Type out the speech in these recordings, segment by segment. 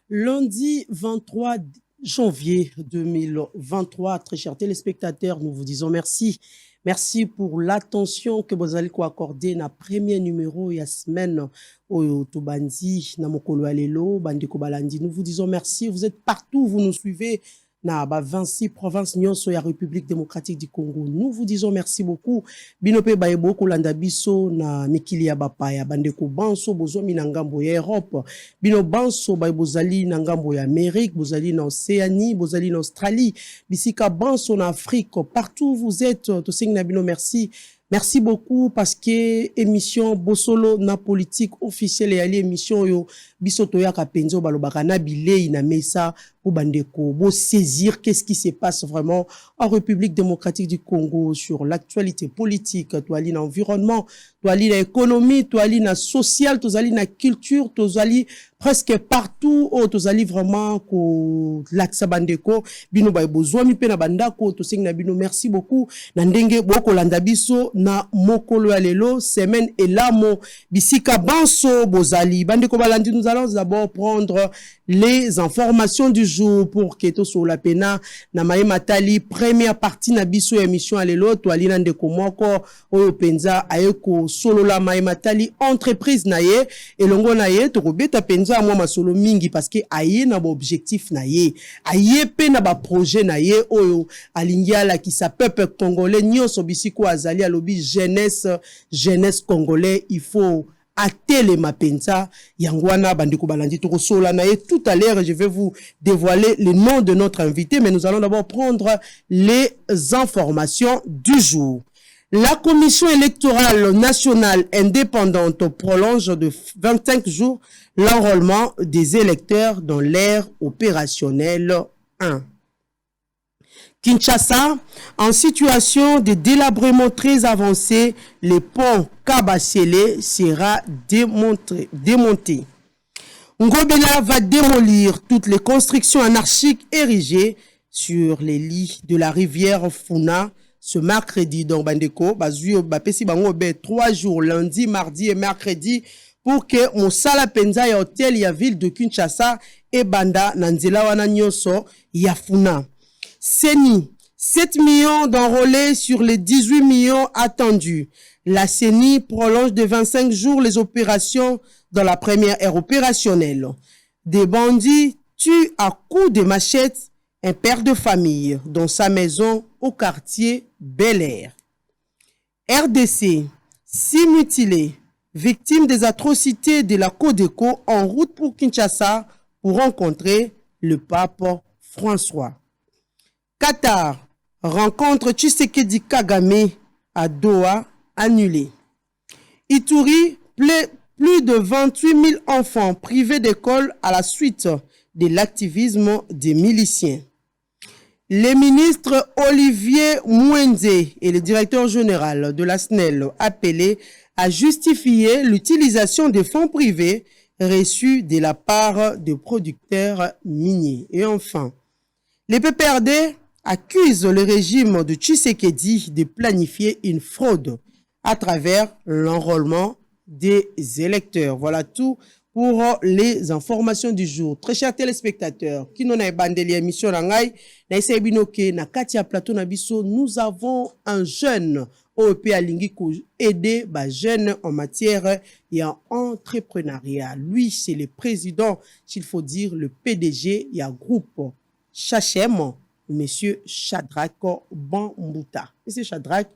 Lundi 23 janvier 2023, très chers téléspectateurs, nous vous disons merci. Merci pour l'attention que vous allez accorder na premier numéro ya semaine au Tobandi na mokolo alelo bandeko balandi. Nous vous disons merci. Vous êtes partout, vous nous suivez na 26 provinces nyonso ya République démocratique du Congo. Nous vous disons merci beaucoup. Binope baebo kolanda biso na mikili ya bapaya bandeko banso bozo minangambo ya Europe. Bino banso baibozali na ngambo ya Amérique, bozali na Océanie, bozali na Australie, bisika banso na Afrique, partout où vous êtes, to sing bino merci. Merci beaucoup parce que émission Bosolo na politique officielle et ali émission yo bisoto ya kapenzo balobaka na bilei na mesa pour bandeko bo saisir qu'est-ce qui se passe vraiment en République démocratique du Congo sur l'actualité politique, toali na environnement, toali na économie, toali na social, toali na culture, toali presque partout où toali vraiment ko laksa bandeko bino ba besoin mi pe na bandako to sing na bino merci beaucoup na ndenge boko landa biso na mokolo ya lelo semaine elamo bisika banso bozali bandeko balandi. Nous allons d'abord prendre les informations du jour pour que to sur la pena na matali première partie na biso émission alelo to alina ndeko moko oyo penza ayeko solo la matali entreprise na ye elongo na ye to kobeta penza mwa masolo mingi parce que aye na ba objectif na ye aye pe na ba projet na ye oyo alingiala ki sa peuple congolais nyonso bisiko azali alobi jeunesse congolais il faut atele mapenza yangwana bandiko balandi to sola na ye. Tout à l'heure je vais vous dévoiler le nom de notre invité, mais nous allons d'abord prendre les informations du jour. La Commission électorale nationale indépendante prolonge de 25 jours l'enrôlement des électeurs dans l'ère opérationnelle 1. Kinshasa, en situation de délabrement très avancé, le pont Kabasele sera démonté. Ngobela va démolir toutes les constructions anarchiques érigées sur les lits de la rivière Funa ce mercredi. Donc, Bandeko, Bazuyo, Bapesi Bangobe, 3 jours, lundi, mardi et mercredi, pour que Moussala Penza ya hôtel ya ville de Kinshasa et Banda Nanzela wana nyoso ya Funa. CENI, 7 millions d'enrôlés sur les 18 millions attendus. La CENI prolonge de 25 jours les opérations dans la première ère opérationnelle. Des bandits tuent à coups de machette un père de famille dans sa maison au quartier Bel Air. RDC, 6 mutilés, victimes des atrocités de la Codeco en route pour Kinshasa pour rencontrer le pape François. Qatar, rencontre Tshisekedi Kagame à Doha annulée. Ituri, plus de 28 000 enfants privés d'école à la suite de l'activisme des miliciens. Les ministres Olivier Mouenze et le directeur général de la SNEL appelés à justifier l'utilisation des fonds privés reçus de la part des producteurs miniers. Et enfin, les PPRD accusent le régime de Tshisekedi de planifier une fraude à travers l'enrôlement des électeurs. Voilà tout pour les informations du jour. Très chers téléspectateurs, qui n'ont pas bandeli émission Rangai, na isebinoke na katia plateau na biso, nous avons un jeune OEP Alingi ko aider ba jeunes en matière et en entrepreneuriat. Lui, c'est le président, s'il faut dire le PDG, il y a groupe Chachem, Monsieur Shadrack Bambouta. Monsieur Shadrack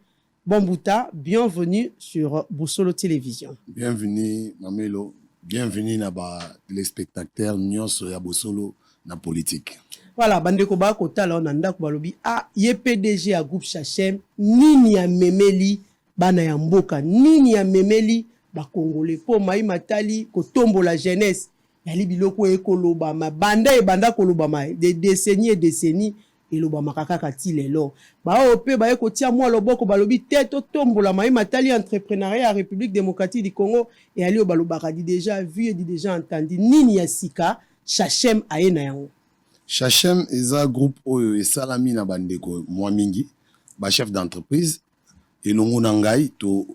Bambouta, bienvenue sur Bosolo Télévision. Bienvenue, Mamelo. Bienvenue na ba téléspectateurs nyonso ya Bosolo na politique. Voilà, bandeko ba kotala on anda ko balobi ye PDG ya groupe Chachem nini ya memeli bana ya mboka, nini ya memeli ba Congolais po mai matali ko tombo la jeunesse. Yali biloko ekoloba ma banda e banda koloba mai des décennies eloba makaka ti lelo ba ope ba eko tia mwa loboko balobi teto tombola mai matali entrepreneuriat ya République démocratique du Congo et ali balobaka di déjà vu et di déjà entendu nini ya sika Chachem aena yango. Chachem eza groupe oyo esalami na bandeko mwa mingi ba chef d'entreprise elongo na ngai to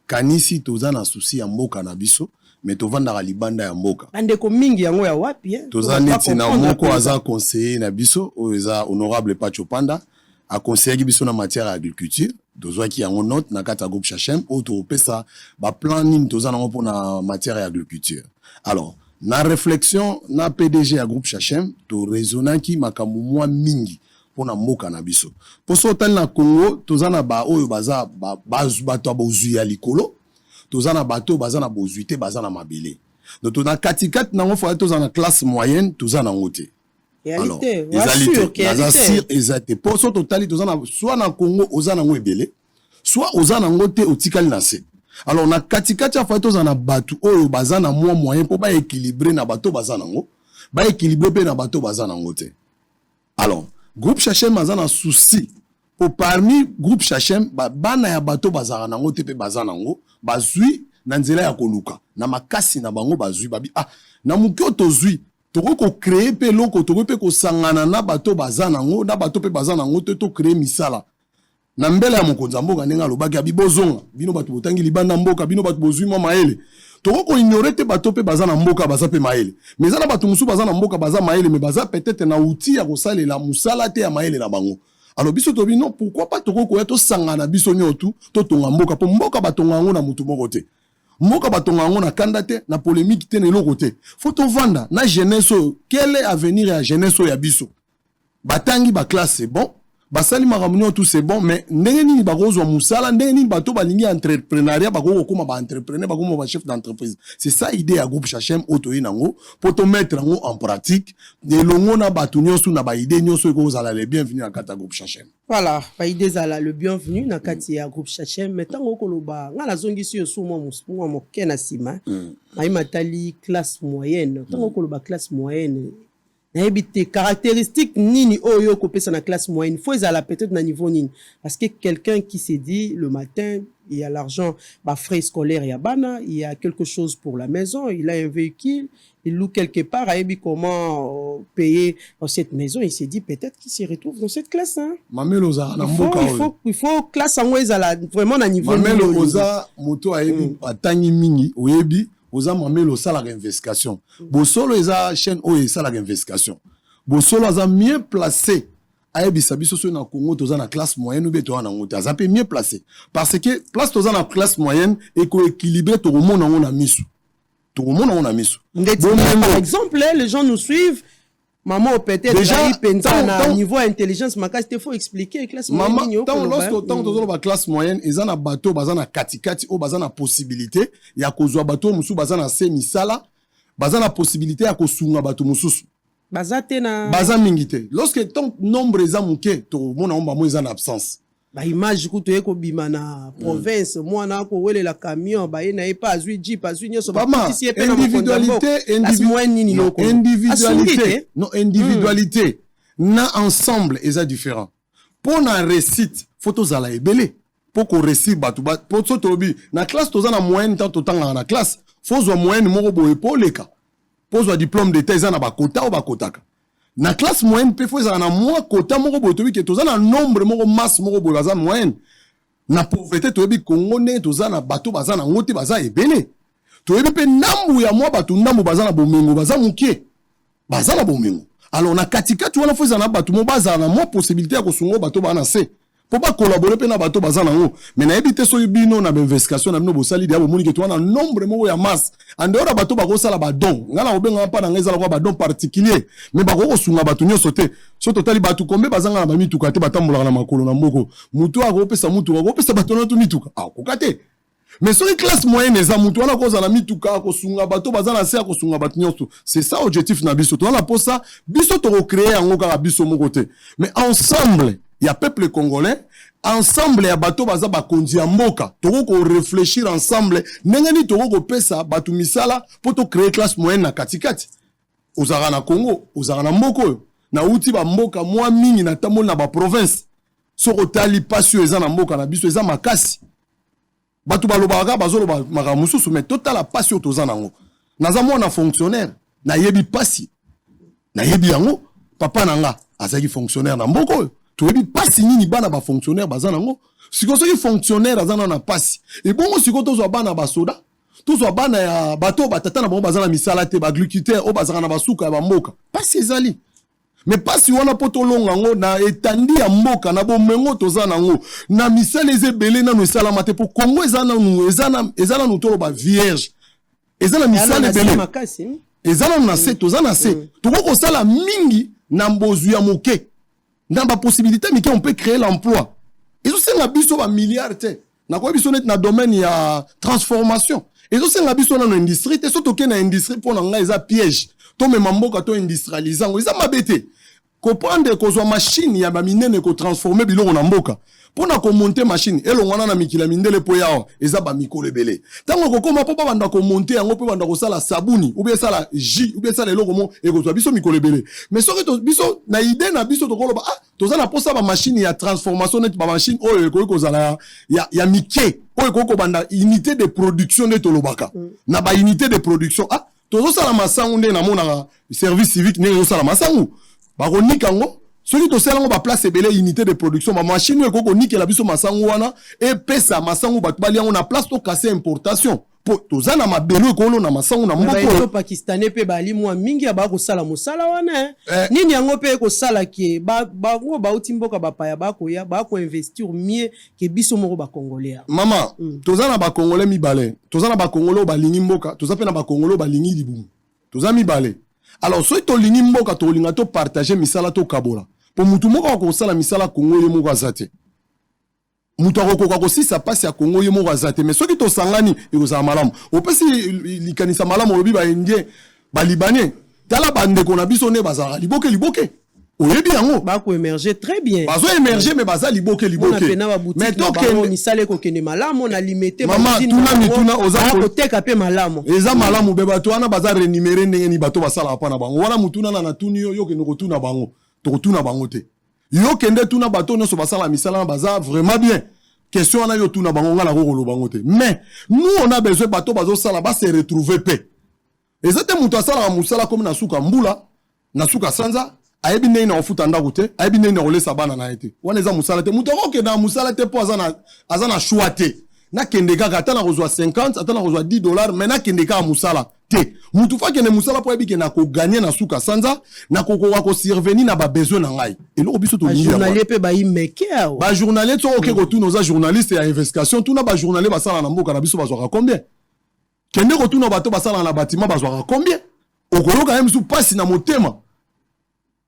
kanisi toza na souci ya mboka na biso mais tovandaka libanda ya mboka bandeko mingi yango ya wapi toza neti na moko aza conseiller na biso oyo eza honorable Pacho Panda aconseillaki biso na matière ya agriculture tozwaki yango note na kati ya groupe Chachem oyo topesa baplan nini toza nango mpona matière ya agriculture. Alors na réflexion na PDG ya groupe Chachem to raisonnaki makambo mwa mingi mpona mboka na biso poso otali na Congo toza na ba oyo baza bato bozwi ya likolo toza na bato baza na bozwi te baza na mabele donc tona katikati nango fa toza na classe moyenne toza nango te. Alors exacté poso totali toza na soit na Congo oza nango ebele soit oza nango te otikali na se. Alors na katikati fa toza na bato oyo baza na mwa moyen po ba équilibrer na bato baza nango ba équilibrer pe na bato baza nango te. Alors groupe Chachem baza na souci po parmi groupe Chachem bana ya bato baza nango te pe baza nango bazui na nzela ya koluka na makasi na bango bazui babi na mukyo tozui toko ko créer pe loko toko pe ko sangana na bato baza nango na bato pe baza nango te to créer misala na mbele ya mokonza mboka ndenga lobaki ya bibozonga bino bato botangi libanda mboka bino bato bozui mwa maele toko ko ignorer te bato pe baza na mboka baza pe maele mais za na bato musu baza na mboka baza maele mais baza peut-être na outil ya kosalela musala te ya maele na bango. Alors biso tobi non pourquoi pas toko ko to sangana biso nyotu to tonga mboka po mboka batonga ngo na mutu moko te mboka batonga ngo na kanda te na polémique te na eloko te faut to vanda na jeunesse quel est avenir ya jeunesse ya biso batangi ba classe c'est bon basali makambo tout c'est bon mais ndenge nini bakozwa musala ndenge nini bato balingi entrepreneuriat bakoko koma ba entrepreneur bakoma ba chef d'entreprise. C'est ça idée ya groupe Chachem auto yango pour to mettre ngo en pratique elongo na bato nyonso na ba idée nyonso ko zala le bienvenue na kata groupe Chachem. Voilà, ba idée zala le bienvenue na kati ya groupe Chachem mais tango koloba ngala zongisi yo sumo mo kena sima ai matali classe moyenne tango koloba classe moyenne des caractéristiques nini oyo kopesa na classe moyenne faut ezala peut-être na niveau nini parce que quelqu'un qui s'est dit le matin il y a l'argent frais scolaires ya bana il y a quelque chose pour la maison il a un véhicule il loue quelque part ayebi comment payer dans cette maison il s'est dit peut-être qu'il se retrouve dans cette classe mamelo za na mboka il faut classe ngo ezala vraiment na niveau mamelo oza moto ayebi atangi mingi oyebi oza mamelo sala investigation bosolo eza chaîne oyo sala investigation bosolo aza mieux placé ayebisa biso so na Congo toza na classe moyenne ou bien to na ngote aza pe mieux placé parce que place toza na classe moyenne et ko équilibrer to remona on a misu to remona on a misu par exemple les gens nous suivent maman peut-être déjà à niveau intelligence makasi te faut expliquer classe moyenne tant lorsque tant tozo ba classe moyenne ezana bato bazana katikati o bazana possibilité ya kozwa bato musu bazana semisala bazana possibilité ya kosunga bato mususu bazatena baza mingite lorsque tant nombre eza muke to mona omba mo eza na absence ba image kuto eko bima na province mwana ko wele la camion ba ina pas azui jeep azui nyoso ba ici pe na individualité non individualité na ensemble eza différent pour na réussite photo zala ebele pour ko réussir batu ba pour so tobi na classe toza na moyenne tant totanga na classe faut zo moyenne moko boye poleka pour zo diplôme d'état eza na ba quota ou ba kotaka na classe moyenne pe faut ezala na mwa quota moko boye tobi ke toza na nombre moko masse moko boye baza moyenne na pauvreté toyebi Congo ne toza na bato baza na ngote baza ebele toyebi pe nambu ya mwa bato ndambu baza na bomengo baza mukie baza na bomengo alors na katikati wana faut ezala na bato mo baza na mwa possibilité ya kosungo bato bana se po ba collaborer pe na bato baza na ngo mais na ebité so bino na investigation na bino bosali dia bomoni ke to na nombre moko ya masse en dehors bato ba ko sala ba don ngala obenga pa na ngeza la ba don particulier mais ba ko sunga bato nyoso te so totali bato kombe bazanga na ba mituka te batambola na makolo na mboko mutu akopesa mutu akopesa bato na to mituka kokate mais sur une classe moyenne eza mutu wana ko zala mituka ko sunga bato bazana se ko sunga bato nyoso c'est ça objectif na biso to na posa biso to recréer yango ka biso moko te mais ensemble il y a peuple congolais ensemble ya bato baza bakonzi ya mboka toko ko réfléchir ensemble ndenge ni toko ko pesa bato misala pour to créer classe moyenne na katikati ozara na Congo ozara na mboko na uti ba mboka mwa mingi na tamol na ba province soko tali pasio eza na mboka na biso eza makasi bato balobaka bazoloba makamususu mais total la pasio tozana ngo naza mwana fonctionnaire na yebi pasi na yebi yango papa nanga azaki fonctionnaire na mboko toyebi pasi nini bana ba fonctionnaire bazana ngo siko soki fonctionnaire azana na pasi et bongo siko tozwa bana ba soda tozwa bana ya bato batata na bango baza na misala te baglucutaire oyo bazaka na basuka ya bamboka pasi ezali mais pasi wana po tolonga ngo na etandi ya mboka na bomengo toza nango na misala eza ebele nano esalama te po kongo eza nanu toloba vierge eza na misala ebele eza nanu na se toza na se tokoki kosala mingi na mbozwi ya moke na baposibilité mike on peut créer l'emploi ezosenga biso bamilliard te nakoyebi biso neti na domaine ya transformation ezosenga biso nano industrie te so toke na industrie mpo na ngai eza piège tomema mboka to industrialise yango eza mabe te koprendre kozwa machine ya baminene kotransforme biloko na mboka mpona komonte machine elongwana na mikila mindele mpo yawa eza bamikolo ebele ntango kokoma mpo babanda komonte yango mpe banda kosala sabuni oubien esala jus oubien esala eloko mo ekozwa biso mikolo ebele mais soki biso na ide na biso tokoloba toza na mposa bamashine ya transformation neti bamashine oyo ekoki kozala ya mike oyo ekoki kobanda unité de production nde tolobaka na baunité de production tozosala masangu nde namonaka service civique ndenge ezosala masangu bakonika yango soki tosala yango baplace ebele unité de production bamashine oyo ekoki konikela biso masangu wana epesa masangu bato balia yango na place tokase importation po toza na mabelo ekolo na masangu na mboka pakistanais pe bali mwa mingi ya bakosala mosala wana nini yango pe ekosala ke bango bauti mboka bapaya bakoya bakoinvestir mieux ke biso moko bakongolais mama toza na bakongolais mibale toza na bakongolais balingi mboka toza pe na bakongolais balingi libumu toza mibale alors soki tolingi mboka tolinga topartage misala tokabola po mutu moko akosala misala kongo ye moko aza te mutu akokoka kosisa pasi ya kongo ye moko aza te mais soki tosangani ekozala malamu opesi likanisa malamu olobi baindien balibanien tala bandeko na biso nde bazalaka liboke oyebi yango bakoemerge très bien bazoemerge mais baza liboke mais tokende misala ekokende malamu na limite mama tuna ozakoteka mpe malamu eza malamu be bato wana baza renumere ndenge ni bato basalaka mpa na bango wana mutuna na natuni yo yokende kotuna bango tokotuna bango te yokende tuna bato nyonso basala misala baza vraiment bien question wana yo tuna bango nga na kokoloba bango te mais nous on a besoin bato bazosala base retrouver pe eza te mutu asalaka mosala komi na suka mbula na suka sanza ayebi ndenge na ofuta ndako te ayebi ndenge na kolesa bana na ye te wana eza mosala te mutu akokende na mosala te mpo aza na choix te nakende kaka ata na kozwa 50 ata na kozwa $10 mais nakende kaka mosala te mutu fa kende mosala mpo ayebi ke na koganye na suka sanza na kokoka kosurvenir na babesoin na ngai eloko biso tojournalier mpe bayimeke awa bajournalier so oke kotuna oza journaliste ya investigation tuna bajournalier basala na mboka na biso bazwaka combien kende kotuna bato basala na batima bazwaka combien okoloka ye misu pasi na motema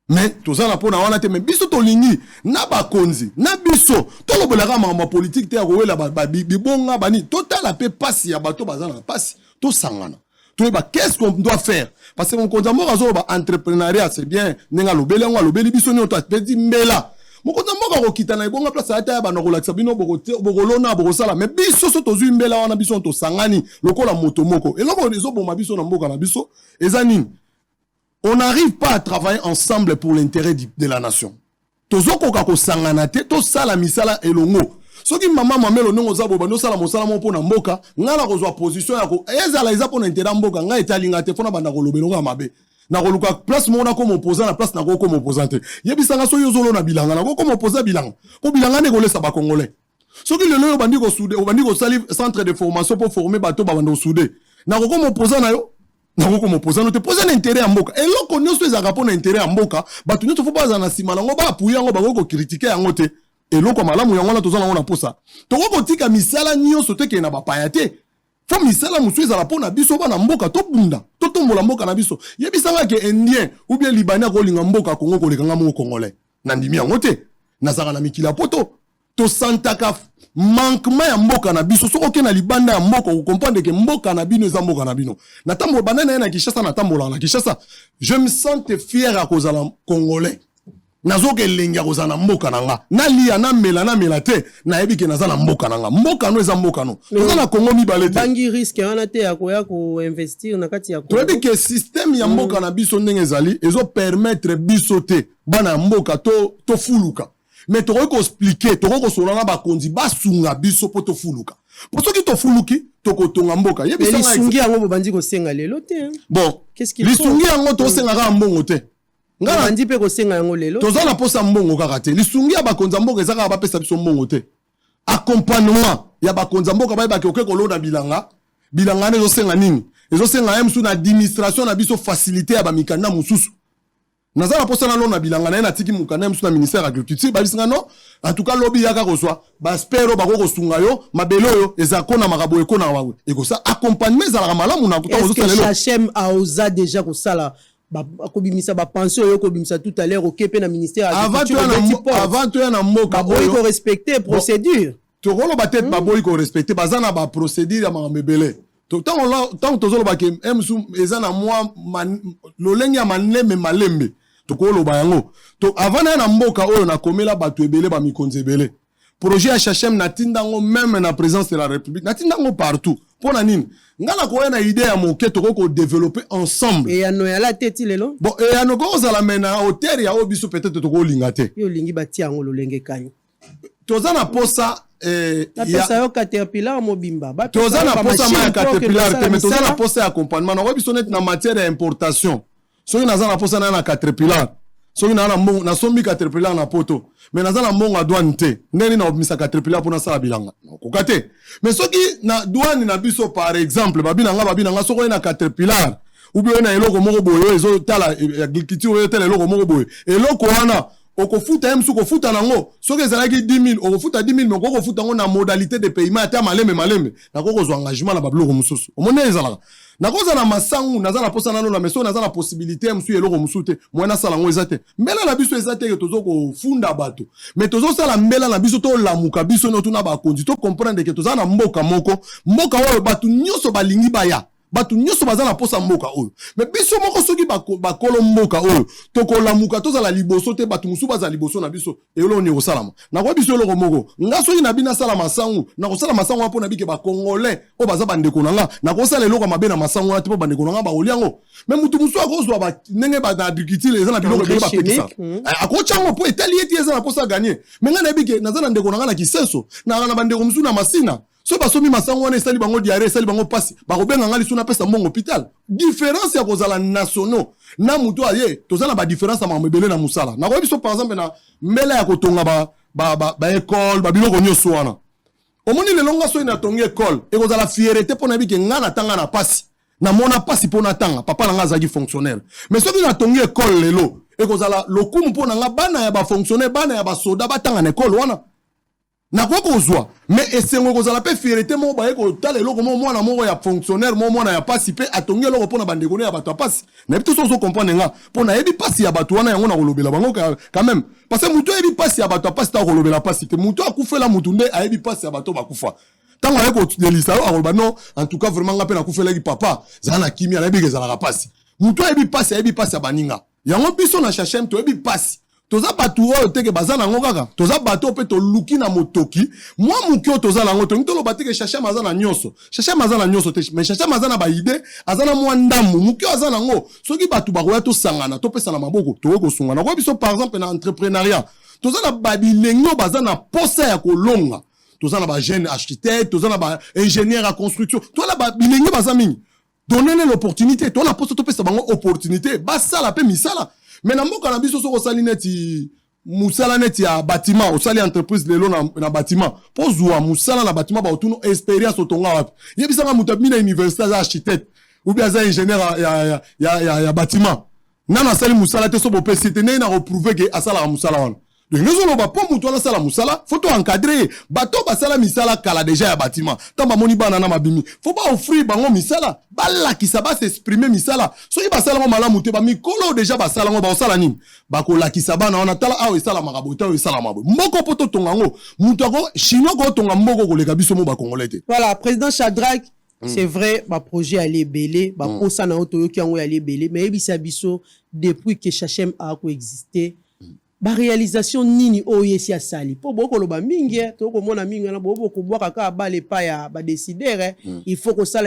mais toza na pona wana te mais biso tolingi na bakonzi na biso tolobelaka makambo politique te ya kowela bibonga bani totala mpe pasi ya bato baza na pasi tosangana toyeba qu'est-ce qu'on doit faire parce que mokonzi ya mboka azoloba entrepreneuriat c'est bien ndenge alobeli yango alobeli biso nyonso apesi mbela mokonzi ya mboka akokita na ebonga place ata ya bana kolakisa bino bokolona bokosala mais biso so tozwi mbela wana biso tosangani lokola moto moko eloko ezoboma biso na mboka na biso eza nini on n'arrive pas à travailler ensemble pour l'intérêt de la nation. Tozokoka ko sangana te to sala misala elongo. Soki mama mamelo nongo za boba no sala mosala mo pona mboka, ngala kozwa position ya ko ezala eza pona intérêt mboka, nga etalinga te fona banda kolobelo nga mabe. Na koluka place mona comme opposant na place na ko comme opposante. Yebisanga so yozolo na bilanga na ko comme opposant bilanga. Ko bilanga ne kolesa ba congolais. Soki lelo bandi ko soudé, bandi ko sali centre de formation pour former bato ba banda soudé. Na ko comme opposant na yo nako comme opposant no te poser l'intérêt à mboka eloko nyonso ezaka pona intérêt à mboka bato nyonso fo baza na sima nango baapuya yango bako critiquer yango te eloko malamu yango na tozala na posa toko tika misala nyonso te ke na bapaya te fo misala musu ezala pona biso bana mboka to bunda to tombola mboka na biso yebisanga ke indien ou bien libanais ko linga mboka kongo ko lekanga mo congolais na ndimi yango te nazaka na mikila poto to santaka manquement ya mboka na biso soko ke na libanda ya mboka ko comprendre que mboka na bino eza mboka na bino na tambo banana na Kinshasa na tambo na Kinshasa je me sens fier à cause la congolais nazoke lenga cause na mboka nanga na lia na mela te na yebi ke naza na mboka nanga mboka no eza mboka no eza na Congo mi balete bangi risque wana te ya ko investir na kati ya Congo to yebi ke système ya mboka na biso ndenge ezali ezo permettre biso te bana mboka to fuluka mais tu ko expliquer tu ko solana ba konzi ba sunga biso poto fuluka pour ceux qui to fuluki to ko tonga mboka yebi sanga sungi yango bandi ko senga lelo te bon qu'est-ce qu'il faut sungi yango to senga ka mbongo te ngala bandi pe ko senga yango lelo to za na posa mbongo kaka te li sungi ya ba konza mboka ezaka ba pesa biso mbongo te accompagnement ya ba konza mboka ba ke oke ko londa bilanga bilanga nezo senga nini ezo senga même sous na administration na biso facilité ya ba mikanda mususu nazala posa na lona bilanga na tiki mukanda même sous na ministère agriculture ba bisinga non en tout cas lobby yaka kozwa ba spero ba ko sunga yo mabelo yo ezako na makabo eko na wawe eko ça accompagnement za la malamu na kuta ozo sala Chachem a osa déjà ko sala kobimisa ba pension yo kobimisa tout à l'heure au kepe na ministère agriculture avant toi na mboka boy ko respecter procédure to rolo ba tête ba boy ko respecter bazana ba procédure ya mabele tant tozolo ba ke emsu ezana moi lolenge ya malembe malembe to kolo ba yango to avant na mboka oyo na komela batu ebele ba mikonzi ebele projet ya Chachem na tindango même na présence de la République na tindango partout pour na nini ngala ko na idée ya moke to ko développer ensemble et ya no ya la tête lelo bon et ya no ko za la mena hauteur ya obiso peut-être to ko lingate yo lingi bati yango lolenge kanyi toza na posa pesa yo caterpillar mobimba toza na posa ma caterpillar te mais toza na posa accompagnement na obiso net na matière d'importation soki naza na posa na caterpillar soki na sombi caterpillar na poto mais naza na mbongo douane te ndeni na obimisa caterpillar pour na sala bilanga koka te mais soki na douane na biso par exemple babinanga soko na caterpillar ou bien na eloko moko boyo ezo tala agriculture tala eloko moko boyo eloko wana okofuta msu kofuta nango soki ezalaki 10 000 okofuta 10 000 mais okofuta ngo na modalité de paiement ata malembe na koko zo engagement na babiloko mususu omone ezalaka na koza na masangu naza na posa nano na meso naza na possibilité msu eloko musu te mwana sala ngo ezate mbela na biso ezate ke tozo ko funda bato mais tozo sala mbela na biso to lamuka biso no tuna ba konzi to comprendre ke toza na mboka moko mboka oyo batu nyoso balingi baya batu nyoso baza na posa mboka oyo mais biso moko soki bakolo mboka oyo tokolamuka tozala liboso te batu musu baza liboso na biso eloko ni kosalama na kwa biso eloko moko nga soki na bina sala masangu na kosala masangu apo na bike ba congolais o baza bandeko nanga na kosala eloko mabe na masangu ati po bandeko nanga ba oliango mais mutu musu akozwa ba ndenge ba na agriculture eza na biloko ke ba pekisa akochango po etali eti eza na posa gagner mais nga na bike naza na ndeko nanga na kisenso na bandeko musu na masina so basomi masango wana esali bango diarrhée esali bango pasi bakobenga ngali suna pesa mbongo hôpital différence ya kozala nationaux na mutu aye tozala ba différence ya mamebele na musala na kwa biso par exemple na mbela ya kotonga ba école ba biloko nyonso wana omoni le longa so ina tonga école e kozala fierté pona bike ngana tanga na pasi na mona pasi pona tanga papa na ngazaki fonctionnaire mais soki na tonga école lelo e kozala lokumu pona nga bana ya ba fonctionnaire bana ya ba soda batanga na école wana na kwa kozwa mais esengo kozala pe fierté mo ba eko tala eloko mo mwana moko ya fonctionnaire mo mwana ya pasi pe atongi eloko pona bandeko ne ya bato ya pasi na bitu so comprendre nga pona yebi pasi ya bato wana yango na kolobela bango quand même parce que mutu yebi pasi ya bato ya pasi ta kolobela pasi te mutu akufela mutu nde ayebi pasi ya bato bakufa tango ayeko delisa yo akoloba non en tout cas vraiment nga pe nakufela ki papa zala na kimi na yebi kezala pasi mutu yebi pasi ya baninga yango biso na Chachem to yebi pasi toza batu oyo teke baza nango kaka toza bato pe to luki na motoki mwa mukio toza nango to ngitolo bateke Chachem aza na nyonso Chachem aza na nyonso te mais Chachem aza na ba idée aza na mwa ndamu mukio aza nango soki batu bakoya to sangana to pesa na maboko to ko sungana ko biso par exemple na entrepreneuriat toza na babilengo baza na posa ya kolonga toza na ba jeune architecte toza na ba ingénieur à construction to la babilengo baza mingi donner l'opportunité to na posa to pesa bango opportunité basala pe misala mais na mboka na biso soko sali neti musala neti ya bâtiment osali entreprise lelo na bâtiment po zuwa musala na bâtiment ba otuno expérience otonga wapi yebisanga mutu mina université za architecte ou bien za ingénieur ya bâtiment nana sali musala te so bo pesi te na reprouver que asala musala wana donc nous on va pas mutu ala sala musala faut encadrer bato basala misala kala déjà ya bâtiment tamba moni bana na mabimi faut pas offrir bango misala bala ki sa ba s'exprimer misala so yi basala mo malamu te ba mikolo déjà basala ngo ba osala nini ba ko la ki sa bana on atala awo esala makabota o esala mabo mboko poto tongango mutu ako chinois ko tonga mboko ko leka biso mo ba congolais te voilà président Shadrack c'est vrai ba projet aller belé ba posa na oto yoki yango aller belé mais ebisa biso depuis que Chachem a coexisté ba réalisation nini oyesi asali po boko loba mingi to ko mona mingi na bobo ko boka ka ba le pa ya ba décider il faut que ça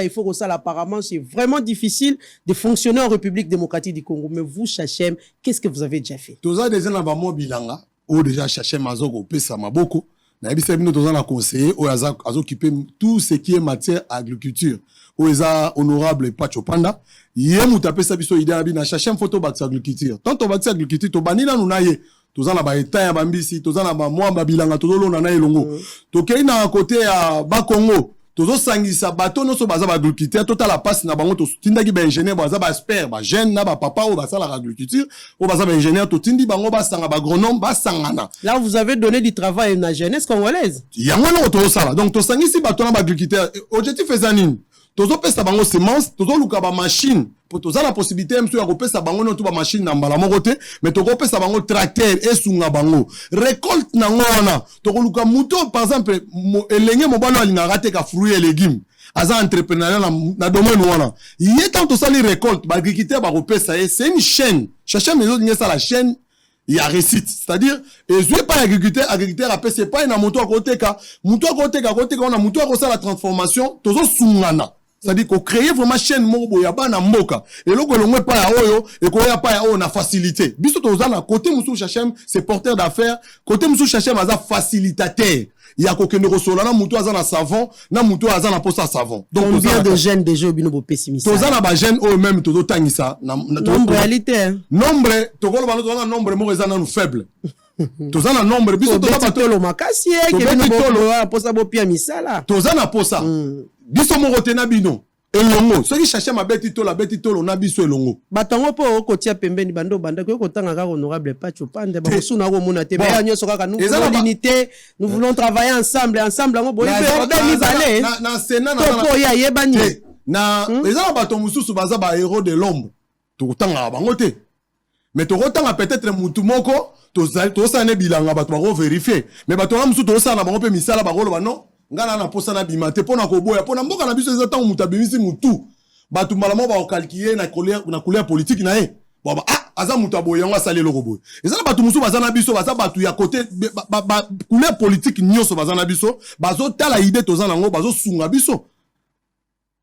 apparemment c'est vraiment difficile de fonctionner en République démocratique du Congo mais vous Chachem qu'est-ce que vous avez déjà fait toza déjà na ba mo bilanga o déjà Chachem azoko pesa maboko na ebisa bino toza na conseiller o azoccuper tout ce qui est matière agriculture o eza honorable Pacho Panda yemu tapesa biso idée na bina Chachem photo ba agriculture tant to ba agriculture to banina nunaye toza na ba eta ya bambisi toza na ba mwamba bilanga tozolona na elongo tokei na côté ya ba Congo tozo sangisa bato no so baza ba agriculteur tota la passe na bango to tindaki ba ingénieur baza ba expert ba jeune na ba papa o basala agriculture o baza ba ingénieur to tindi bango ba sanga ba agronome ba sangana. Là vous avez donné du travail à la jeunesse congolaise. Yango no to sala donc to sangisi bato na ba agriculteur objectif ezanine tozo pesa bango semence tozo luka ba machine pour toza la possibilité mso ya kopesa bango no to ba machine na mbala moko te mais to kopesa bango tracteur esunga bango récolte na ngona to luka muto par exemple elenge mobano alingaka te ka fruits et légumes aza entrepreneur na domaine wana yeta to sali récolte ba agriculteur ba kopesa c'est une chaîne chercher mais autres ça la chaîne il y a récite c'est-à-dire ezwe pas agriculteur après c'est pas na moto à côté ka on a moto à côté la transformation tozo sungana. C'est-à-dire qu'on crée vraiment chaîne moko ya bana mboka et loko longwe pa ya oyo et ko ya pa ya oyo na facilité biso tozana côté musu chachem c'est porteur d'affaires côté musu chachem aza facilitateur ya ko kende kosola na mutu aza na savon na mutu aza na posa savon donc combien de jeunes déjà bino bo pessimiste tozana ba jeune oyo même tozo tangisa na nombre réalité nombre tokolo bano tozana nombre moko eza nanu faible tozana nombre biso tozana tolo makasi ke bino bo posa bo pia misala tozana posa biso moko te na bino elongo soki chercher ma beti tolo na biso elongo batango po kotia pembeni bando banda ko tanga ka honorable Pacho Pande ba suna ko mona te ba nyoso kaka nous voulons l'unité nous voulons travailler ensemble ngo boye ni balé na Sénat na po ya yebani na ezala bato mususu baza ba héros de l'ombre to tanga bango te mais to tanga peut-être mutu moko to sa ne bilanga bato ba vérifier mais bato na mususu to sa na bango pe misala ba rolo non ngana na posa na bimate pona ko boya pona mboka na biso ezata mutu abimisi mutu batu malamo ba calculer na couleur politique na ye bon aza mutu aboya ngo asali loko boya ezala batu musu baza na biso baza batu ya côté couleur politique nyoso baza na biso bazo tala idée toza nango bazo sunga biso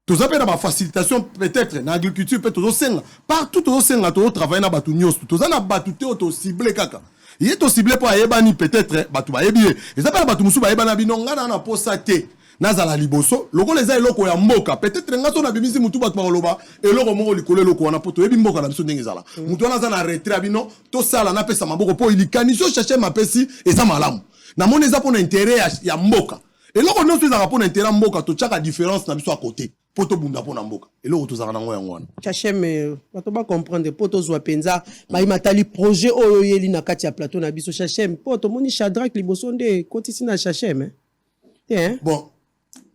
toza pe na ba facilitation peut-être na agriculture peut tozo senga partout tozo senga to travailler na batu nyoso toza na batu te to cibler kaka il est ciblé pour ayebani peut-être batu ba yebi et ça pas batu musu ba yebana bino ngana na posa te nazala liboso loko les eloko ya mboka peut-être ngaso na bimisi mutu batu ba loba eloko moko likolo eloko wana poto yebi mboka na biso ndenge zala mutu wana za na retrait bino to sala na pesa maboko po ilikaniso chercher mapesi et ça malamu na mona eza pour intérêt ya mboka eloko nyonso ezaka pour intérêt mboka to chaka différence na biso à côté poto bunda pona mboka eloko tozaka nango yango wana chachem bato ba comprendre poto zwa penza ba imatali projet oyo yeli na kati ya plateau na biso chachem poto moni Shadrack liboso nde kotisi na chachem bon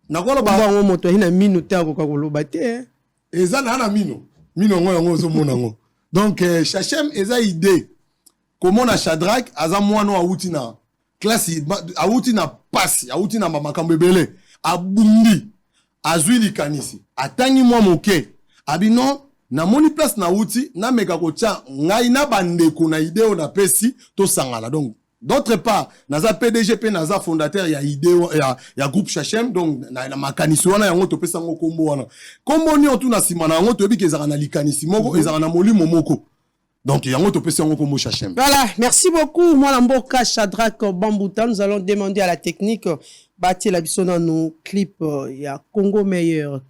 nakola ba ba moto ina minute ako kakoloba te eza na mino ngo yango zo mona ngo donc chachem eza idée comment na Shadrack aza mwana awuti na classe awuti na passe awuti na makambo ebele abundi azwi likanisi atangi mwa moke abino na moni place na uti na meka kotia ngai na bandeko na ideo na pesi to sangala donc d'autre part naza PDG pe naza fondateur ya ideo ya groupe Chachem donc na makanisi wana yango to pesa ngo kombo wana kombo ni otu na sima na yango to bi kezaka na likanisi moko ezaka na molimo moko donc yango to pesa ngo kombo Chachem. Voilà, merci beaucoup moi Mboka Shadrack Bambuta. Nous allons demander à la technique bâti la biso dans nos clips ya Congo meilleur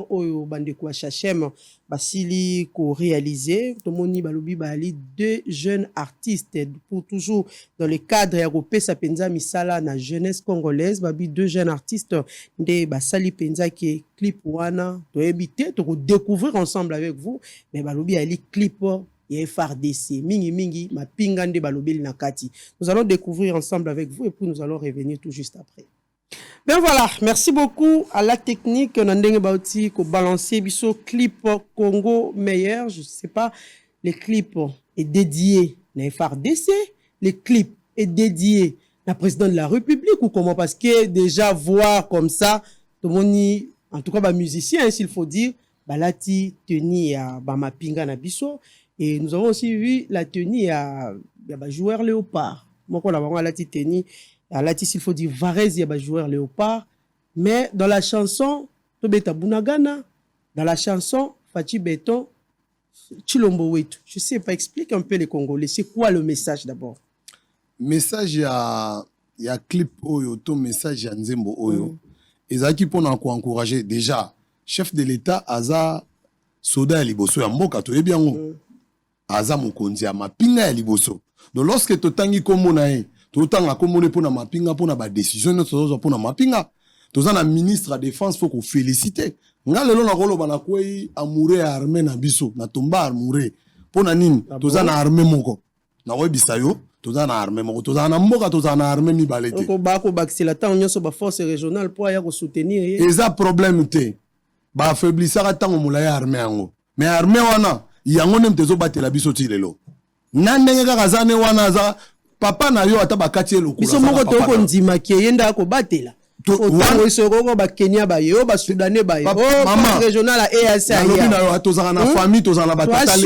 oyo bandeko Chachem basili ko réaliser tomoni balobi bali deux jeunes artistes pour toujours dans le cadre européen sa penza misala na jeunesse congolaise babi deux jeunes artistes nde basali penza ki clip wana to éviter to découvrir ensemble avec vous mais balobi ali clip et FRDC mingi mapinga nde balobeli na kati. Nous allons découvrir ensemble avec vous et puis nous allons revenir tout juste après. Ben voilà, merci beaucoup à la technique nandenge bauti ko balancer biso clip Congo meilleur, je sais pas, le clip est dédié na FRDC, le clip est dédié na président de la République ou comment, parce que déjà voir comme ça tout le monde, en tout cas ba musicien s'il faut dire, balati tenir à ba mapinga na biso. Et nous avons aussi vu la tenue à joueur léopard. Moi, on a la tenue à la s'il faut dire Varese, il y a joueur léopard. Mais dans la chanson, Tobeta Bunagana, dans la chanson, Fati Beton, Chilombo Wetu. Je sais pas, explique un peu les Congolais. C'est quoi le message d'abord? Message, il y a clip Oyo, ton message, il y a Nzembo Oyo. Et ça qui pour nous encourager, déjà, chef de l'État, Aza, Soda Liboso, Yamboka, tu es bien. Aza mokonzi ya mapinga ya liboso. Donc lorsque to tangi kombo na ye, to tanga kombo ne pona mapinga pona ba décision no to pona mapinga. toza na ministre ya défense faut ko féliciter nga lelo na koloba na kwei amoureux ya armée na biso na tomba amoureux pona nini toza na armée moko na webisa yo toza na armée moko toza na mboka toza na armée mibale te ko ba ko bakisela tant nyonso ba force régionale pour ya ko soutenir ye eza problème te ba affaiblissaka tango mula ya armée yango mais armée wana yango nem tezo batela biso ti lelo na ndenge kaka zane wana za papa na yo ata bakati eloko biso moko to ko ndima ke yenda ko batela wana isoko ba Kenya ba yo ba Soudanais ba yo force régionale à EAC ya lobi na yo tozanga na famille tozanga na batata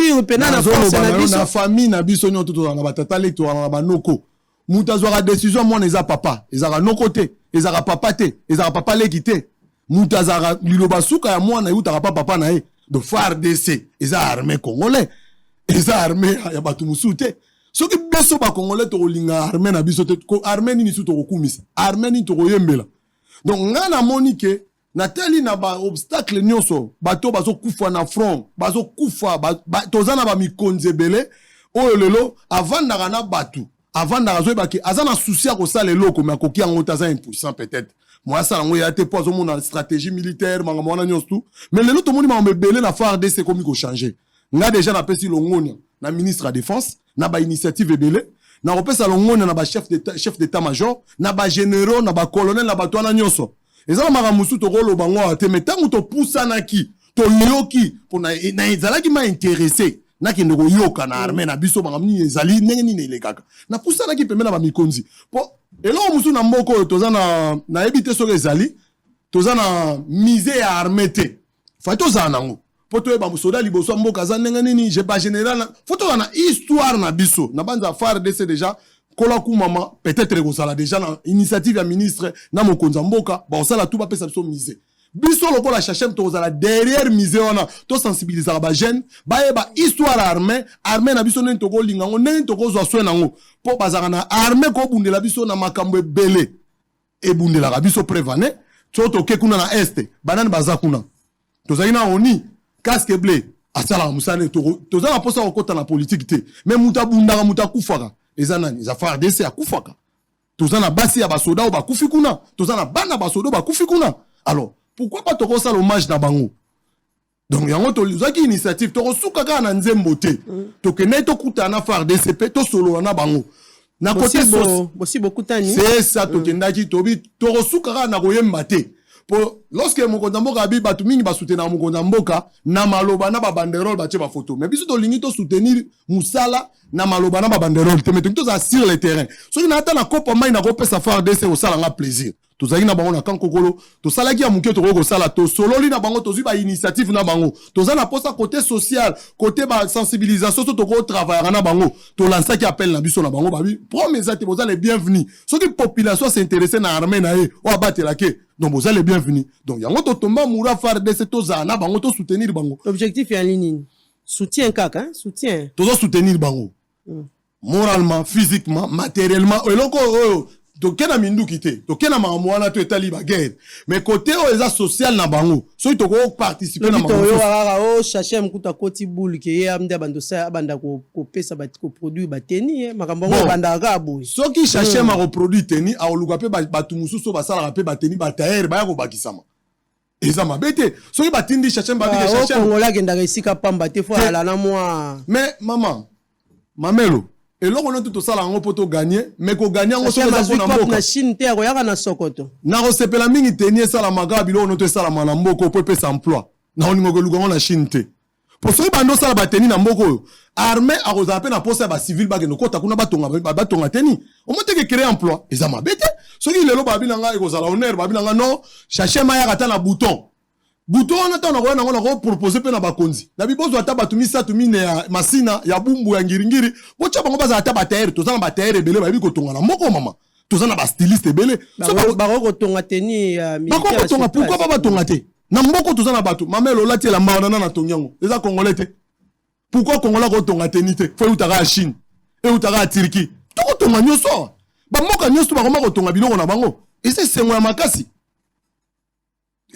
na famille na biso nyoto tozanga na batata le to na banoko muta zwaka décision mona eza papa ezaka noko te ezaka papa te ezaka papa leki te muta zaka liloba suka ya mwana yutaka papa na ye de FARDC eza armée congolais eza armée ya batu musu te soki biso ba congolais to linga armée na biso te ko armée nini su to kokumisa armée ni to koyembela donc nga na monique na tali na ba obstacle nyonso bato bazo kufa na front bazo kufa tozana ba mikonze belé oyo lelo avanda na batu avanda zo baki azana souci ko sala loko mais koki yango taza impuissant peut-être moi ça ngo ya te pozo mon stratégie militaire manga mona nyonso mais lelo to moni ma belé na FARDC komi ko changer nga déjà na pesi longonia na ministre de défense na ba initiative belé na repesa longonia na ba chef d'état major na ba généraux na ba colonel na ba toana nyonso ezala makamusu to rolo bango te metango to pusana ki to yoki pona na ezala ki ma intéressé na ki ndeko yoka na armée na biso bangamni ezali ndenge nini elekaka na pusana ki pembe na ba mikonzi po elo musu na mboko toza na ebite soke ezali toza na misé ya armée te fa toza nango poto ba musoda liboso mboka za ndenge nini je pas général photo na histoire na biso na banza FARDC déjà kola ku mama peut-être ko sala déjà na initiative ya ministre na mokonza mboka ba sala tout ba pesa biso misé biso lokola chachem to za derrière misé wana to sensibiliser ba jeune ba histoire armée na biso neni to ko linga ngo neni to ko zo soin nango po bazaka na armée ko bundela biso na makambo ebele e bundela biso prévané to ke kuna na est banane bazakuna to zaina oni casque bleu asala musane to za na posa okota na politique te mais muta bundaka muta kufaka eza nani za FARDC akufaka toza na basi ya basoda ba kufikuna toza na bana basoda ba kufikuna alors pourquoi pas toko sala hommage na bango donc yango to zaki initiative to suka ka na nzembo te to kene to kuta na FARDC pe to solo na bango na côté bosi bokutani c'est ça to kendaki to bi to suka ka na koyemba te pour lorsque mokonza mboka bi batu mingi ba soutenir mokonza mboka na maloba na ba banderole ba tie ba photo mais biso to lingi to soutenir musala na maloba na ba banderole te mais to za sur le terrain so na ata na kopa mai na ko pesa FARDC au sala nga plaisir to zaki na bango na kankokolo to sala ki ya muke to ko sala to sololi na bango to zui ba initiative na bango to za na posa côté social côté ba sensibilisation to ko travailler na bango to lancer ki appel na biso na bango ba bi premier zate boza les bienvenus so ki population s'intéresser na armée na e o abatela ke donc boza les bienvenus donc yango to tomba mura FARDC to za na bango to soutenir bango objectif ya ligne soutien kaka hein soutien to soutenir bango moralement physiquement matériellement eloko to kena mindu kité to kena mamwana to etali ba guerre mais côté o eza social na bango so to ko participer na bango to yo o chercher mkuta koti boule ke ya mnda bando sa banda ko pesa ba ko produit ba teni makambo ngo banda ka boy so ki chercher ma produit teni a oluka pe ba tumusu so ba sala pe ba teni ba tailleur ba ya ko bakisama eza mabete so ki batindi chercher ba bi chercher ko ngola kenda esika pamba te fo ala na moi mais maman mamelo eloko no to sala ngo poto gagner mais ko gagner ngo so za pona mboka na Chine te ko yaka na Sokoto na ko sepela mingi tenir sala maga bilo no to sala mana mboko po pesa emploi na oningo ko lugongo na Chine te pour so bando sala bateni na mboko armée a ko zape na posa ba civil ba no kota kuna batonga teni o monte ke créer emploi eza mabete so ki lelo ba binanga ko sala honneur ba binanga no chercher maya kata na bouton on attend na ko proposer pe na bakonzi na bibozo ata batumi mine ya masina ya bumbu ya ngiringiri bocha bango baza ata bataire to za na bataire ebele ba bi ko tonga na moko mama to za na ba styliste ebele so ba ko tonga teni ya militaire ba ko tonga pourquoi pas ba tonga te na mboko to za na bato mamelo lati la mbaona na tonyango eza congolais te pourquoi congolais ko tonga teni te fo utaka ya Chine e utaka ya Turquie to ko tonga nyoso ba moka nyoso ba ko tonga biloko na bango ese sengo ya makasi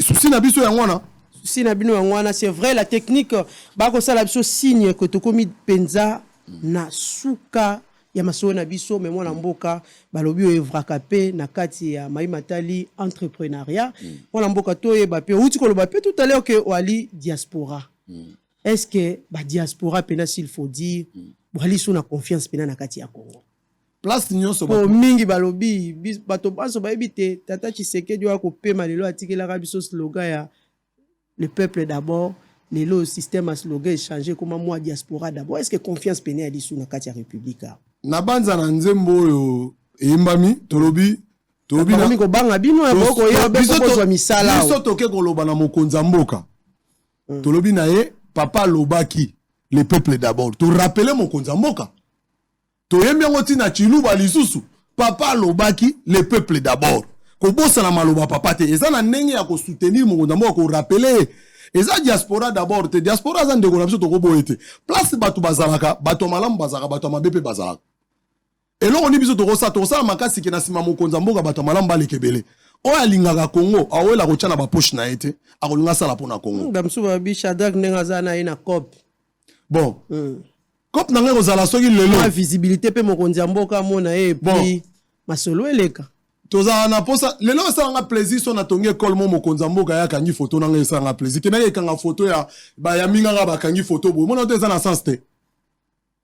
souci na biso yangwana souci na bino yangwana c'est vrai la technique ba ko sala biso signe que to komi penza na suka ya masolo na biso mais mwana mboka balobi oevraka pe na kati ya Mai Matali entrepreneuriat mwana mboka toyeba pe outi koloba pe tout à l'heure que wali diaspora est-ce que ba diaspora pena s'il faut dire wali sous na confiance pena na kati ya Congo place nyonso ba mingi balobi bato baso ba ebite tata Tshisekedi wa ko pema lelo atikela biso slogan ya le peuple d'abord le système a slogan changé comme moi diaspora d'abord est-ce que confiance pena ali sous na kati ya république na banza na nzembo oyo eyimbami tolobi na ko banga bino ya boko ya beso misala biso toke koloba na mokonza mboka tolobi na ye papa lobaki le peuple d'abord to rappeler mokonza mboka to yembi ngoti na chiluba lisusu papa lobaki le peuple d'abord ko bossa na maloba papa te eza na ndenge ya ko soutenir mokonza mboka ko rappeler eza diaspora d'abord te diaspora za ndeko na biso to ko boyete place batu bazalaka batu malamu bazalaka batu mabepe bazalaka eloko ni biso to sala makasi ke na sima mokonza mboka batu malamu balekebele oyo alingaka Congo awela ko tshana ba poche na ete akolinga sala pona Congo damsu ba bi Shadrack nenga za na ina cop bon cop na ngeko zala soki lelo la visibilité pe mokonzi mboka mona e puis masolo eleka toza na posa lelo sa nga plaisir so na tongi école mo mokonzi mboka ya kangi photo na ngesa nga plaisir kenaka kanga photo ya ba ya minga nga ba kangi photo bo mona to za na sens te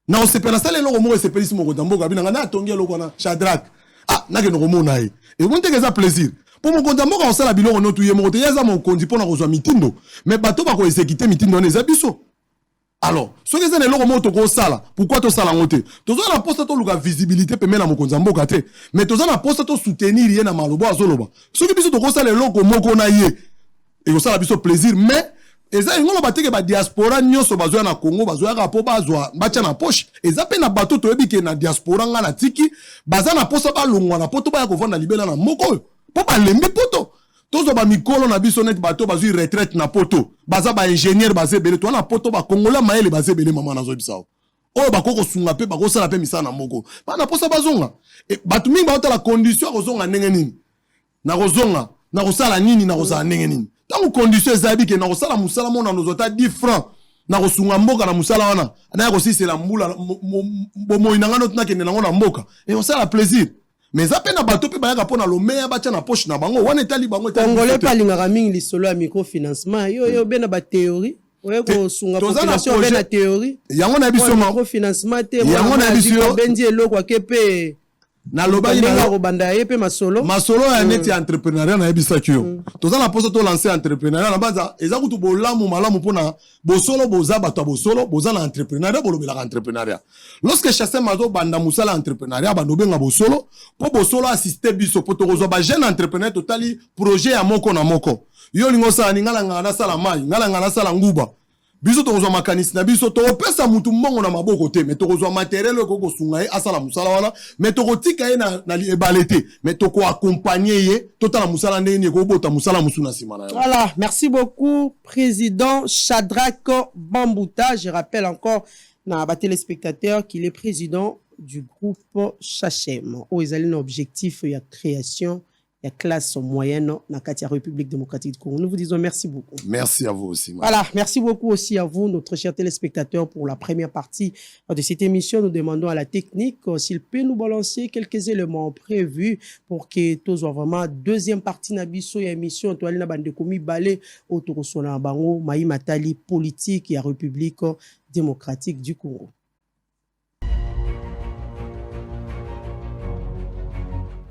na o sepela sala eloko mo sepeli si mokonzi mboka bina na tongi eloko na Shadrack na ke no mona e bonte ke za plaisir pour mokonzi mboka on sala biloko no tuye mo te yeza mokonzi pona ko zwa mitindo mais bato ba ko exécuter mitindo na eza biso. Alors, ce que c'est le logo moto ko sala, pourquoi to sala ngote? Toza na poste to luka visibilité pe mena mokonza mboka te, mais toza na poste to soutenir ye na malobo azoloba. Ce que biso to ko sala le logo moko na ye. Et ko sala biso plaisir, mais eza ngolo bateke ba diaspora nyonso bazwa na Congo, bazwa ka po bazwa bacha na poche. Eza pe na bato to ebike na diaspora nga na tiki, baza na poste ba longwa na poto ba ya ko vanda libela na moko. Po ba lembe poto. Tozo ba mikolo na biso net bato bazui retraite na poto baza ba ingénieur bazé belé to na poto ba kongola maele bazé belé mama na zo bisao o ba koko sunga pe ba ko sala pe misana na moko ba na posa bazonga e bato mingi ba la condition ko zonga ndenge nini na ko zonga na ko sala nini na ko sala ndenge nini tango condition ezabi ke na ko sala musala mona no zota 10 francs na ko sunga mboka na musala wana na ko sisi la mbula bomo inanga not na kende na ngona mboka et on sala plaisir. Mais ça peine à bateau pe bayaka pona lo meya bacha na poche na bango wana etali bango etali congolais pa lingaka mingi lisolo ya microfinancement yo bena ba théorie oye ko sunga population bena théorie yango na biso microfinancement te yango na biso benzi eloko akepe na lobangi na robanda ye pe masolo ya neti entrepreneuriat na ebisaki yo toza na poso to lancer entrepreneuriat na baza eza kutu bolamu malamu pona bosolo boza bato bosolo boza na entrepreneuriat bolobelaka entrepreneuriat lorsque chasse mazo banda musala entrepreneuriat bandobenga bosolo po bosolo assister biso po tokozwa ba jeune entrepreneur totali projet ya moko na moko yo lingo sala ngala ngana sala mai ngala ngana sala nguba biso tokozwa makanisi na biso topesa mutu mbongo na maboko te mais tokozwa matériel ko sunga ye asala musala wana mais tokotika ye na ebale te mais toko accompagner ye totala musala ndeni ko bota musala musuna simana. Voilà, merci beaucoup président Shadrack Bambuta. Je rappelle encore na ba téléspectateurs qu'il est président du groupe Chachem. Où ils ont un objectif de création la classe moyenne dans la République démocratique du Congo. Nous vous disons merci beaucoup. Merci à vous aussi. Voilà, merci beaucoup aussi à vous, notre chers téléspectateurs, pour la première partie de cette émission. Nous demandons à la technique s'il peut nous balancer quelques éléments prévus pour que tout soit vraiment deuxième partie de l'émission. Toi, na bande komi balé autour de son bango, Mai Matali politique et la République démocratique du Congo.